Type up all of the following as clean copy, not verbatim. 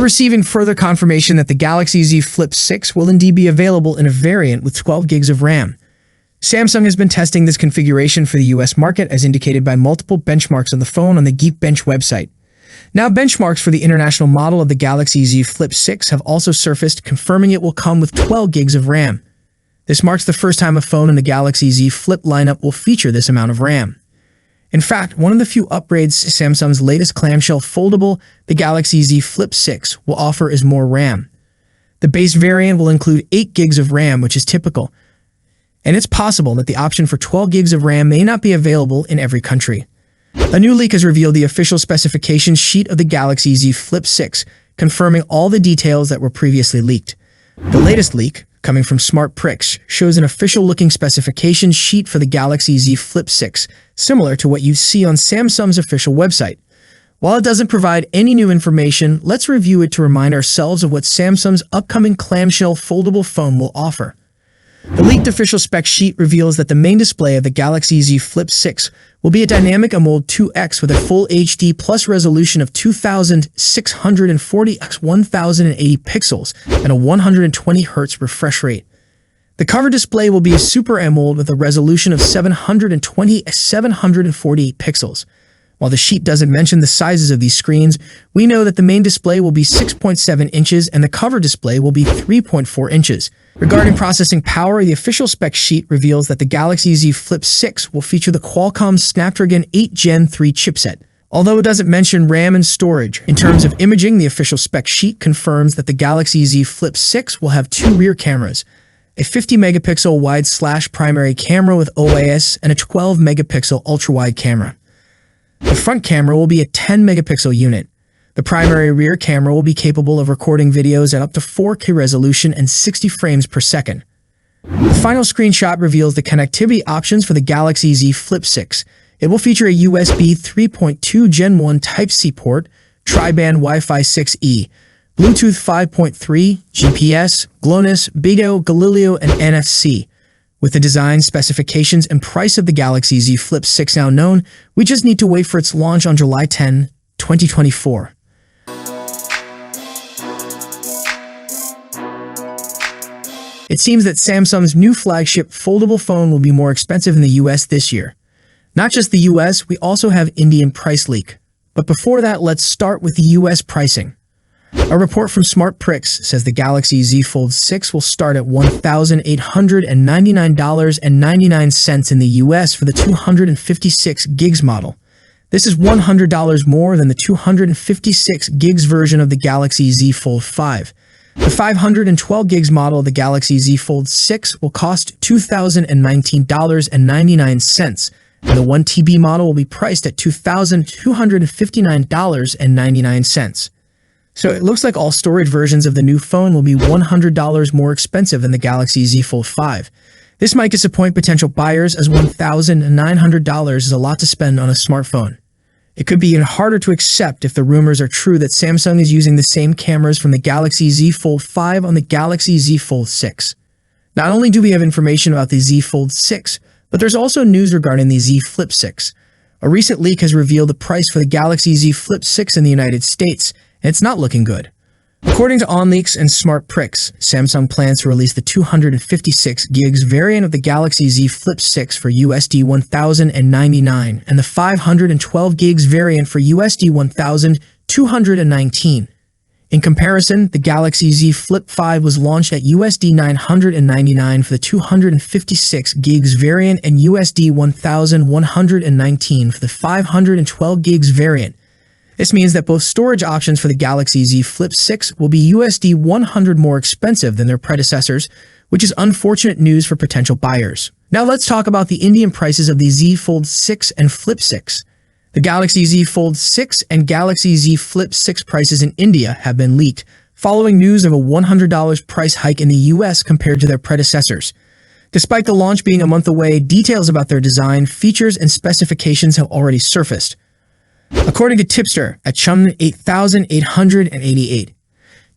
receiving further confirmation that the Galaxy Z Flip 6 will indeed be available in a variant with 12 gigs of RAM. Samsung has been testing this configuration for the US market as indicated by multiple benchmarks of the phone on the Geekbench website. Now, benchmarks for the international model of the Galaxy Z Flip 6 have also surfaced, confirming it will come with 12 gigs of RAM. This marks the first time a phone in the Galaxy Z Flip lineup will feature this amount of RAM. In fact, one of the few upgrades Samsung's latest clamshell foldable, the Galaxy Z Flip 6, will offer is more RAM. The base variant will include 8 gigs of RAM, which is typical, and it's possible that the option for 12 gigs of RAM may not be available in every country. A new leak has revealed the official specifications sheet of the Galaxy Z Flip 6, confirming all the details that were previously leaked. The latest leak, coming from SmartPrix, shows an official-looking specifications sheet for the Galaxy Z Flip 6, similar to what you see on Samsung's official website. While it doesn't provide any new information, let's review it to remind ourselves of what Samsung's upcoming clamshell foldable phone will offer. The leaked official spec sheet reveals that the main display of the Galaxy Z Flip 6 will be a dynamic AMOLED 2X with a full HD plus resolution of 2640 x 1080 pixels and a 120 Hz refresh rate. The cover display will be a Super AMOLED with a resolution of 720 x 740 pixels. While the sheet doesn't mention the sizes of these screens, we know that the main display will be 6.7 inches and the cover display will be 3.4 inches. Regarding processing power, the official spec sheet reveals that the Galaxy Z Flip 6 will feature the Qualcomm Snapdragon 8 Gen 3 chipset, although it doesn't mention RAM and storage. In terms of imaging, the official spec sheet confirms that the Galaxy Z Flip 6 will have 2 rear cameras, a 50-megapixel wide/primary camera with OIS and a 12-megapixel ultra-wide camera. The front camera will be a 10-megapixel unit. The primary rear camera will be capable of recording videos at up to 4K resolution and 60 frames per second. The final screenshot reveals the connectivity options for the Galaxy Z Flip 6. It will feature a USB 3.2 Gen 1 Type-C port, tri-band Wi-Fi 6E, Bluetooth 5.3, GPS, GLONASS, Beidou, Galileo, and NFC. With the design, specifications, and price of the Galaxy Z Flip 6 now known, we just need to wait for its launch on July 10, 2024. It seems that Samsung's new flagship foldable phone will be more expensive in the US this year. Not just the US, we also have Indian price leak. But before that, let's start with the US pricing. A report from SmartPrix says the Galaxy Z Fold 6 will start at $1,899.99 in the US for the 256 gigs model. This is $100 more than the 256 gigs version of the Galaxy Z Fold 5. The 512 gigs model of the Galaxy Z Fold 6 will cost $2,019.99, and the 1 TB model will be priced at $2,259.99. So it looks like all storage versions of the new phone will be $100 more expensive than the Galaxy Z Fold 5. This might disappoint potential buyers as $1,900 is a lot to spend on a smartphone. It could be even harder to accept if the rumors are true that Samsung is using the same cameras from the Galaxy Z Fold 5 on the Galaxy Z Fold 6. Not only do we have information about the Z Fold 6, but there's also news regarding the Z Flip 6. A recent leak has revealed the price for the Galaxy Z Flip 6 in the United States, and it's not looking good. According to OnLeaks and SmartPrix, Samsung plans to release the 256 gigs variant of the Galaxy Z Flip 6 for USD $1,099 and the 512 gigs variant for USD $1,219. In comparison, the Galaxy Z Flip 5 was launched at USD $999 for the 256 gigs variant and USD $1,119 for the 512 gigs variant. This means that both storage options for the Galaxy Z Flip 6 will be USD $100 more expensive than their predecessors, which is unfortunate news for potential buyers. Now let's talk about the Indian prices of the Z Fold 6 and Flip 6. The Galaxy Z Fold 6 and Galaxy Z Flip 6 prices in India have been leaked, following news of a $100 price hike in the US compared to their predecessors. Despite the launch being a month away, details about their design, features, and specifications have already surfaced. According to Tipster, at Chum 8,888,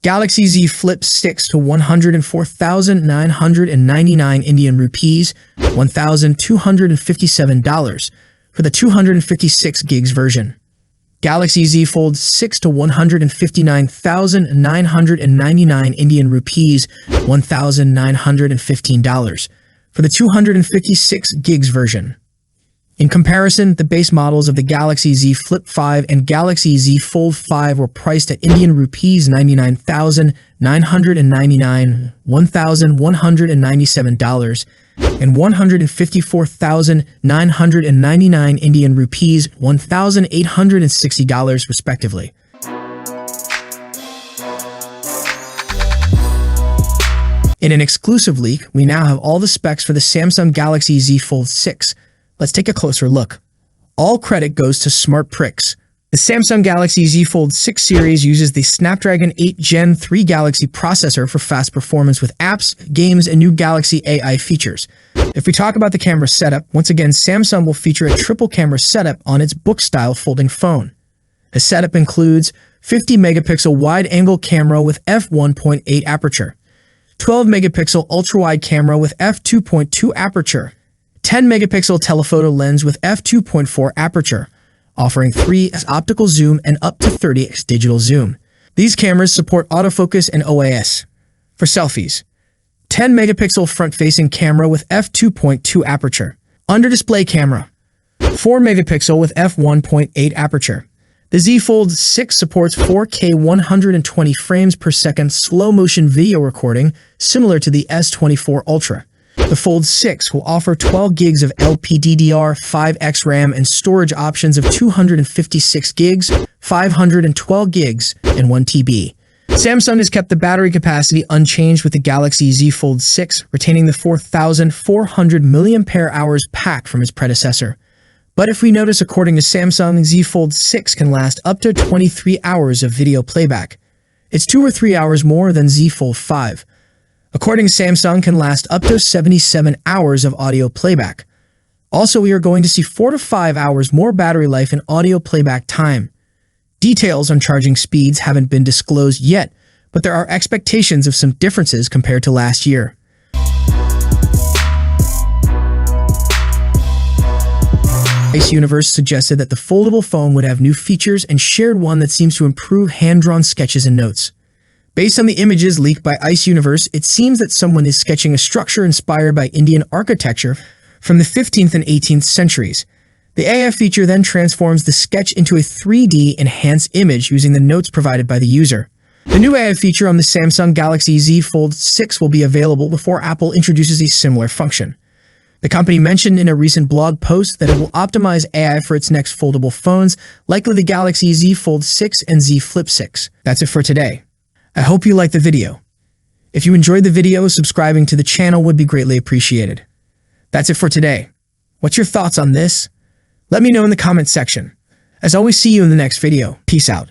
Galaxy Z Flip 6 to 104,999 Indian rupees, $1,257 for the 256 gigs version. Galaxy Z Fold 6 to 159,999 Indian rupees, $1,915 for the 256 gigs version. In comparison, the base models of the Galaxy Z Flip 5 and Galaxy Z Fold 5 were priced at Indian rupees 99,999, $1,197, and 154,999 Indian rupees, $1,860 respectively. In an exclusive leak, we now have all the specs for the Samsung Galaxy Z Fold 6. Let's take a closer look. All credit goes to SmartPrix. The Samsung Galaxy Z Fold 6 series uses the Snapdragon 8 Gen 3 Galaxy processor for fast performance with apps, games, and new Galaxy AI features. If we talk about the camera setup, once again, Samsung will feature a triple camera setup on its book-style folding phone. The setup includes 50-megapixel wide-angle camera with f1.8 aperture, 12-megapixel ultra-wide camera with f2.2 aperture, 10-megapixel telephoto lens with f2.4 aperture, offering 3x optical zoom and up to 30x digital zoom. These cameras support autofocus and OIS. For selfies, 10-megapixel front-facing camera with f2.2 aperture, under-display camera, 4-megapixel with f1.8 aperture. The Z Fold 6 supports 4K 120 frames per second slow-motion video recording, similar to the S24 Ultra. The Fold 6 will offer 12 gigs of LPDDR5X RAM and storage options of 256 gigs, 512 gigs, and 1 TB. Samsung has kept the battery capacity unchanged with the Galaxy Z Fold 6, retaining the 4,400 mAh pack from its predecessor. But if we notice, according to Samsung, Z Fold 6 can last up to 23 hours of video playback. It's 2 or 3 hours more than Z Fold 5. According to Samsung, can last up to 77 hours of audio playback. Also, we are going to see 4 to 5 hours more battery life and audio playback time. Details on charging speeds haven't been disclosed yet, but there are expectations of some differences compared to last year. Ice Universe suggested that the foldable phone would have new features and shared one that seems to improve hand-drawn sketches and notes. Based on the images leaked by Ice Universe, it seems that someone is sketching a structure inspired by Indian architecture from the 15th and 18th centuries. The AI feature then transforms the sketch into a 3D enhanced image using the notes provided by the user. The new AI feature on the Samsung Galaxy Z Fold 6 will be available before Apple introduces a similar function. The company mentioned in a recent blog post that it will optimize AI for its next foldable phones, likely the Galaxy Z Fold 6 and Z Flip 6. That's it for today. I hope you liked the video. If you enjoyed the video, subscribing to the channel would be greatly appreciated. That's it for today. What's your thoughts on this? Let me know in the comments section. As always, see you in the next video. Peace out.